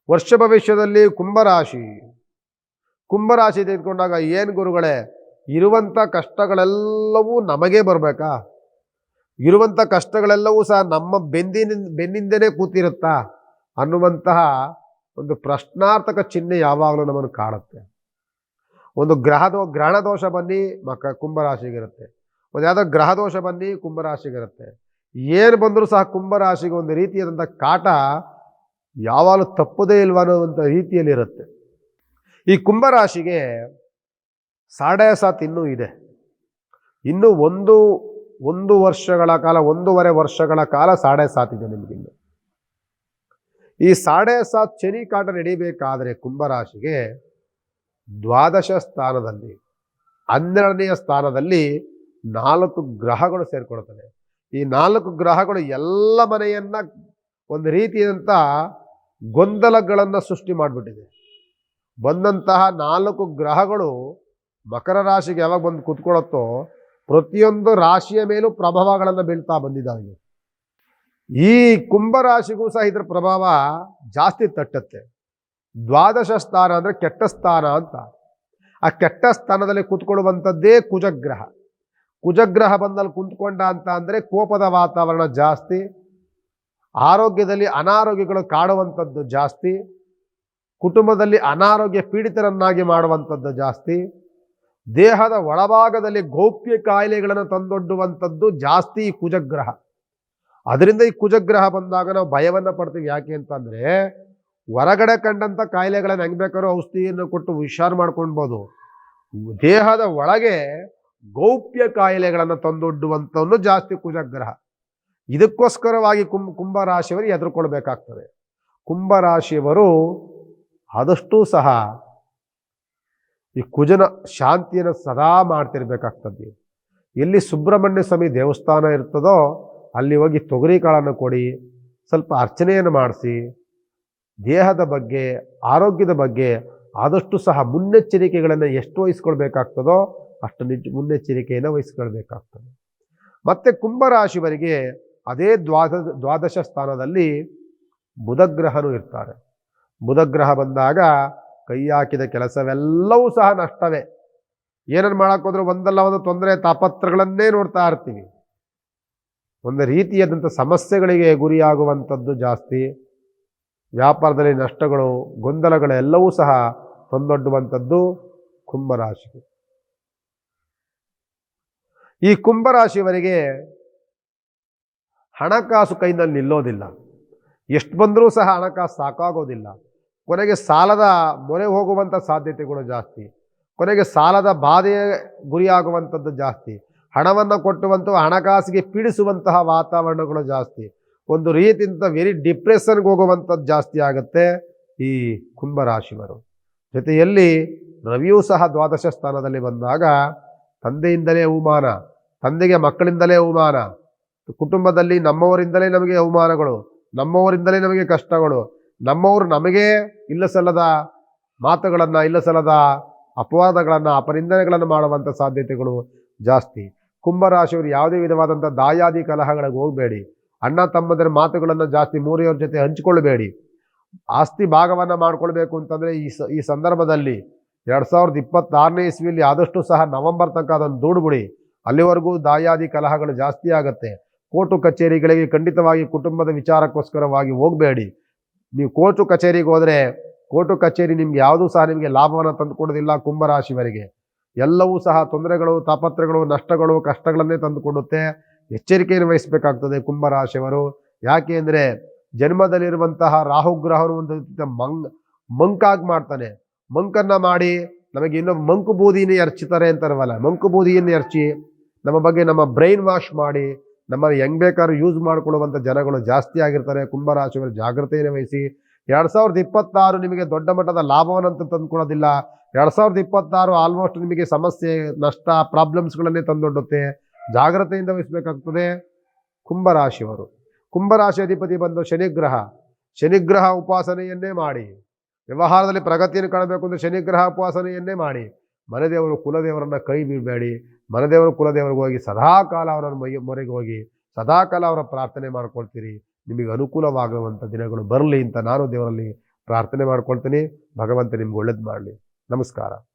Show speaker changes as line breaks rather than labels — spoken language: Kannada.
ವರ್ಷ ಭವಿಷ್ಯದಲ್ಲಿ ಕುಂಭರಾಶಿ ತೆಗೆದುಕೊಂಡಾಗ ಏನು ಗುರುಗಳೇ, ಇರುವಂಥ ಕಷ್ಟಗಳೆಲ್ಲವೂ ನಮಗೇ ಬರಬೇಕಾ? ಇರುವಂಥ ಕಷ್ಟಗಳೆಲ್ಲವೂ ಸಹ ನಮ್ಮ ಬೆನ್ನಿಂದನೇ ಕೂತಿರುತ್ತಾ ಅನ್ನುವಂತಹ ಒಂದು ಪ್ರಶ್ನಾರ್ಥಕ ಚಿಹ್ನೆ ಯಾವಾಗಲೂ ನಮ್ಮನ್ನು ಕಾಡುತ್ತೆ. ಒಂದು ಗ್ರಹಣ ದೋಷ ಬನ್ನಿ ಕುಂಭರಾಶಿಗಿರುತ್ತೆ, ಒಂದು ಯಾವುದೋ ಗ್ರಹ ದೋಷ ಬನ್ನಿ ಕುಂಭರಾಶಿಗಿರುತ್ತೆ. ಏನು ಬಂದರೂ ಸಹ ಕುಂಭರಾಶಿಗೆ ಒಂದು ರೀತಿಯಾದಂಥ ಕಾಟ ಯಾವಾಗಲೂ ತಪ್ಪದೇ ಇಲ್ವ ಅನ್ನೋವಂಥ ರೀತಿಯಲ್ಲಿರುತ್ತೆ. ಈ ಕುಂಭರಾಶಿಗೆ 7.5 ಇನ್ನೂ ಇದೆ. ಇನ್ನೂ ಒಂದು ವರ್ಷಗಳ ಕಾಲ, 1.5 ವರ್ಷಗಳ ಕಾಲ 7.5 ಇದೆ ನಿಮಗಿನ್ನು. ಈ 7.5 ಶನಿ ಕಾಟ ನಡೀಬೇಕಾದ್ರೆ ಕುಂಭರಾಶಿಗೆ ದ್ವಾದಶ ಸ್ಥಾನದಲ್ಲಿ 12ನೆಯ ಸ್ಥಾನದಲ್ಲಿ 4 ಗ್ರಹಗಳು ಸೇರ್ಕೊಳ್ತವೆ. ಈ 4 ಗ್ರಹಗಳು ಎಲ್ಲ ಮನೆಯನ್ನ ಒಂದು ರೀತಿಯಾದಂಥ ಗೊಂದಲಗಳನ್ನು ಸೃಷ್ಟಿ ಮಾಡಿಬಿಟ್ಟಿದೆ. ಬಂದಂತಹ 4 ಗ್ರಹಗಳು ಮಕರ ರಾಶಿಗೆ ಯಾವಾಗ ಬಂದು ಕೂತ್ಕೊಳ್ಳುತ್ತೋ ಪ್ರತಿಯೊಂದು ರಾಶಿಯ ಮೇಲೂ ಪ್ರಭಾವಗಳನ್ನು ಬೀಳ್ತಾ ಬಂದಿದ್ದಾವೆ. ಈ ಕುಂಭರಾಶಿಗೂ ಸಹ ಇದರ ಪ್ರಭಾವ ಜಾಸ್ತಿ ತಟ್ಟುತ್ತೆ. ದ್ವಾದಶ ಸ್ಥಾನ ಅಂದರೆ ಕೆಟ್ಟ ಸ್ಥಾನ ಅಂತ. ಆ ಕೆಟ್ಟ ಸ್ಥಾನದಲ್ಲಿ ಕೂತ್ಕೊಳ್ಳುವಂಥದ್ದೇ ಕುಜಗ್ರಹ. ಕುಜಗ್ರಹ ಬಂದಲ್ಲಿ ಕುಂತ್ಕೊಂಡ ಅಂತ ಅಂದರೆ ಕೋಪದ ವಾತಾವರಣ ಜಾಸ್ತಿ, ಆರೋಗ್ಯದಲ್ಲಿ ಅನಾರೋಗ್ಯಗಳು ಕಾಡುವಂಥದ್ದು ಜಾಸ್ತಿ, ಕುಟುಂಬದಲ್ಲಿ ಅನಾರೋಗ್ಯ ಪೀಡಿತರನ್ನಾಗಿ ಮಾಡುವಂಥದ್ದು ಜಾಸ್ತಿ, ದೇಹದ ಒಳಭಾಗದಲ್ಲಿ ಗೌಪ್ಯ ಕಾಯಿಲೆಗಳನ್ನು ತಂದೊಡ್ಡುವಂಥದ್ದು ಜಾಸ್ತಿ ಈ ಕುಜಗ್ರಹ. ಅದರಿಂದ ಈ ಕುಜಗ್ರಹ ಬಂದಾಗ ನಾವು ಭಯವನ್ನು ಪಡ್ತೀವಿ. ಯಾಕೆ ಅಂತಂದರೆ ಹೊರಗಡೆ ಕಂಡಂಥ ಕಾಯಿಲೆಗಳನ್ನು ಹೆಂಗೆ ಬೇಕಾದ್ರೂ ಔಷಧಿಯನ್ನು ಕೊಟ್ಟು ಹುಷಾರು ಮಾಡ್ಕೊಳ್ಬೋದು. ದೇಹದ ಒಳಗೆ ಗೌಪ್ಯ ಕಾಯಿಲೆಗಳನ್ನು ತಂದೊಡ್ಡುವಂಥವನ್ನು ಜಾಸ್ತಿ ಕುಜಗ್ರಹ. ಇದಕ್ಕೋಸ್ಕರವಾಗಿ ಕುಂಭರಾಶಿಯವರು ಎದುರುಕೊಳ್ಬೇಕಾಗ್ತದೆ. ಕುಂಭರಾಶಿಯವರು ಆದಷ್ಟೂ ಸಹ ಈ ಕುಜನ ಶಾಂತಿಯನ್ನು ಸದಾ ಮಾಡ್ತಿರ್ಬೇಕಾಗ್ತದೆ. ಎಲ್ಲಿ ಸುಬ್ರಹ್ಮಣ್ಯ ಸ್ವಾಮಿ ದೇವಸ್ಥಾನ ಇರ್ತದೋ ಅಲ್ಲಿ ಹೋಗಿ ತೊಗರಿ ಕಾಳನ್ನು ಕೊಡಿ, ಸ್ವಲ್ಪ ಅರ್ಚನೆಯನ್ನು ಮಾಡಿಸಿ, ದೇಹದ ಬಗ್ಗೆ ಆರೋಗ್ಯದ ಬಗ್ಗೆ ಆದಷ್ಟು ಸಹ ಮುನ್ನೆಚ್ಚರಿಕೆಗಳನ್ನು ಎಷ್ಟು ವಹಿಸ್ಕೊಳ್ಬೇಕಾಗ್ತದೋ ಅಷ್ಟು ಮುನ್ನೆಚ್ಚರಿಕೆಯನ್ನು ವಹಿಸ್ಕೊಳ್ಬೇಕಾಗ್ತದೆ. ಮತ್ತು ಕುಂಭರಾಶಿಯವರಿಗೆ ಅದೇ ದ್ವಾದಶ ಸ್ಥಾನದಲ್ಲಿ ಬುಧಗ್ರಹನೂ ಇರ್ತಾರೆ. ಬುಧಗ್ರಹ ಬಂದಾಗ ಕೈ ಹಾಕಿದ ಕೆಲಸವೆಲ್ಲವೂ ಸಹ ನಷ್ಟವೇ. ಏನನ್ನು ಮಾಡೋಕ್ಕೋದ್ರೂ ಒಂದಲ್ಲ ಒಂದು ತೊಂದರೆ ತಾಪತ್ರಗಳನ್ನೇ ನೋಡ್ತಾ ಇರ್ತೀವಿ. ಒಂದು ರೀತಿಯಾದಂಥ ಸಮಸ್ಯೆಗಳಿಗೆ ಗುರಿಯಾಗುವಂಥದ್ದು ಜಾಸ್ತಿ. ವ್ಯಾಪಾರದಲ್ಲಿ ನಷ್ಟಗಳು, ಗೊಂದಲಗಳು ಎಲ್ಲವೂ ಸಹ ತಂದೊಡ್ಡುವಂಥದ್ದು ಕುಂಭರಾಶಿ. ಈ ಕುಂಭರಾಶಿಯವರಿಗೆ ಹಣಕಾಸು ಕೈನಲ್ಲಿ ನಿಲ್ಲೋದಿಲ್ಲ. ಎಷ್ಟು ಬಂದರೂ ಸಹ ಹಣಕಾಸು ಸಾಕಾಗೋದಿಲ್ಲ. ಕೊನೆಗೆ ಸಾಲದ ಮೊರೆ ಹೋಗುವಂಥ ಸಾಧ್ಯತೆಗಳು ಜಾಸ್ತಿ. ಕೊನೆಗೆ ಸಾಲದ ಬಾಧೆಯ ಗುರಿಯಾಗುವಂಥದ್ದು ಜಾಸ್ತಿ. ಹಣವನ್ನು ಕೊಟ್ಟುವಂಥ ಹಣಕಾಸಿಗೆ ಪೀಡಿಸುವಂತಹ ವಾತಾವರಣಗಳು ಜಾಸ್ತಿ. ಒಂದು ರೀತಿಯಿಂದ ವೆರಿ ಡಿಪ್ರೆಷನ್ಗೆ ಹೋಗುವಂಥದ್ದು ಜಾಸ್ತಿ ಆಗುತ್ತೆ ಈ ಕುಂಭರಾಶಿಯವರು. ಜೊತೆಯಲ್ಲಿ ರವಿಯೂ ಸಹ ದ್ವಾದಶ ಸ್ಥಾನದಲ್ಲಿ ಬಂದಾಗ ತಂದೆಯಿಂದಲೇ ಅವಮಾನ, ತಂದೆಗೆ ಮಕ್ಕಳಿಂದಲೇ ಅವಮಾನ, ಕುಟುಂಬದಲ್ಲಿ ನಮ್ಮವರಿಂದಲೇ ನಮಗೆ ಅವಮಾನಗಳು, ನಮ್ಮವರಿಂದಲೇ ನಮಗೆ ಕಷ್ಟಗಳು, ನಮ್ಮವರು ನಮಗೆ ಇಲ್ಲಸಲ್ಲದ ಮಾತುಗಳನ್ನು, ಇಲ್ಲಸಲ್ಲದ ಅಪವಾದಗಳನ್ನು, ಅಪನಿಂದನೆಗಳನ್ನು ಮಾಡುವಂಥ ಸಾಧ್ಯತೆಗಳು ಜಾಸ್ತಿ. ಕುಂಭರಾಶಿಯವರು ಯಾವುದೇ ವಿಧವಾದಂಥ ದಾಯಾದಿ ಕಲಹಗಳಿಗೆ ಹೋಗಬೇಡಿ. ಅಣ್ಣ ತಮ್ಮದರ ಮಾತುಗಳನ್ನು ಜಾಸ್ತಿ ಮೂರೆಯವರ ಜೊತೆ ಹಂಚಿಕೊಳ್ಬೇಡಿ. ಆಸ್ತಿ ಭಾಗವನ್ನು ಮಾಡ್ಕೊಳ್ಬೇಕು ಅಂತಂದರೆ ಈ ಸಂದರ್ಭದಲ್ಲಿ 2026ನೇ ಇಸ್ವಿಯಲ್ಲಿ ಆದಷ್ಟು ಸಹ ನವೆಂಬರ್ ತನಕ ಅದನ್ನು ದೂಡ್ಬಿಡಿ. ಅಲ್ಲಿವರೆಗೂ ದಾಯಾದಿ ಕಲಹಗಳು ಜಾಸ್ತಿ ಆಗುತ್ತೆ. ಕೋರ್ಟು ಕಚೇರಿಗಳಿಗೆ ಖಂಡಿತವಾಗಿ ಕುಟುಂಬದ ವಿಚಾರಕ್ಕೋಸ್ಕರವಾಗಿ ಹೋಗಬೇಡಿ. ನೀವು ಕೋರ್ಟು ಕಚೇರಿಗೆ ಹೋದರೆ ಕೋರ್ಟು ಕಚೇರಿ ನಿಮ್ಗೆ ಯಾವುದೂ ಸಹ ನಿಮಗೆ ಲಾಭವನ್ನು ತಂದುಕೊಡೋದಿಲ್ಲ. ಕುಂಭರಾಶಿಯವರಿಗೆ ಎಲ್ಲವೂ ಸಹ ತೊಂದರೆಗಳು, ತಾಪತ್ರಗಳು, ನಷ್ಟಗಳು, ಕಷ್ಟಗಳನ್ನೇ ತಂದುಕೊಡುತ್ತೆ. ಎಚ್ಚರಿಕೆಯನ್ನು ವಹಿಸಬೇಕಾಗ್ತದೆ ಕುಂಭರಾಶಿಯವರು. ಯಾಕೆ ಅಂದರೆ ಜನ್ಮದಲ್ಲಿರುವಂತಹ ರಾಹುಗ್ರಹನು ಒಂದು ಮಂಕಾಗಿ ಮಾಡ್ತಾನೆ. ಮಂಕನ್ನು ಮಾಡಿ ನಮಗೆ ಇನ್ನೊಬ್ಬ ಮಂಕು ಬೂದಿನೇ ಎರಚುತ್ತಾರೆ ಅಂತಾರವಲ್ಲ, ಮಂಕು ಬೂದಿಯನ್ನು ಎರಚಿ ನಮ್ಮ ಬಗ್ಗೆ ನಮ್ಮ ಬ್ರೈನ್ ವಾಶ್ ಮಾಡಿ ನಮ್ಮನ್ನು ಹೆಂಗೆ ಬೇಕಾದ್ರೂ ಯೂಸ್ ಮಾಡಿಕೊಳ್ಳುವಂಥ ಜನಗಳು ಜಾಸ್ತಿ ಆಗಿರ್ತಾರೆ. ಕುಂಭರಾಶಿಯವರು ಜಾಗ್ರತೆಯನ್ನು ವಹಿಸಿ. 2026 ನಿಮಗೆ ದೊಡ್ಡ ಮಟ್ಟದ ಲಾಭವನ್ನಂತೂ ತಂದುಕೊಡೋದಿಲ್ಲ. 2026 ಆಲ್ಮೋಸ್ಟ್ ನಿಮಗೆ ಸಮಸ್ಯೆ, ನಷ್ಟ, ಪ್ರಾಬ್ಲಮ್ಸ್ಗಳನ್ನೇ ತಂದೊಡ್ಡುತ್ತೆ. ಜಾಗ್ರತೆಯಿಂದ ವಹಿಸಬೇಕಾಗ್ತದೆ ಕುಂಭರಾಶಿಯವರು. ಕುಂಭರಾಶಿ ಅಧಿಪತಿ ಬಂದು ಶನಿಗ್ರಹ ಉಪಾಸನೆಯನ್ನೇ ಮಾಡಿ. ವ್ಯವಹಾರದಲ್ಲಿ ಪ್ರಗತಿಯನ್ನು ಕಾಣಬೇಕು ಅಂದರೆ ಶನಿಗ್ರಹ ಉಪಾಸನೆಯನ್ನೇ ಮಾಡಿ. ಮನೆದೇವರು ಕುಲದೇವರನ್ನು ಕೈ ಬಿಡಬೇಡಿ. ಮನೆದೇವರು ಕುಲದೇವರಿಗೆ ಹೋಗಿ ಸದಾಕಾಲ ಅವರನ್ನು ಮೊರೆಗೆ ಹೋಗಿ ಸದಾಕಾಲ ಅವರ ಪ್ರಾರ್ಥನೆ ಮಾಡ್ಕೊಳ್ತೀರಿ. ನಿಮಗೆ ಅನುಕೂಲವಾಗುವಂಥ ದಿನಗಳು ಬರಲಿ ಅಂತ ನಾನು ದೇವರಲ್ಲಿ ಪ್ರಾರ್ಥನೆ ಮಾಡ್ಕೊಳ್ತೀನಿ. ಭಗವಂತ ನಿಮ್ಗೆ ಒಳ್ಳೇದು ಮಾಡಲಿ. ನಮಸ್ಕಾರ.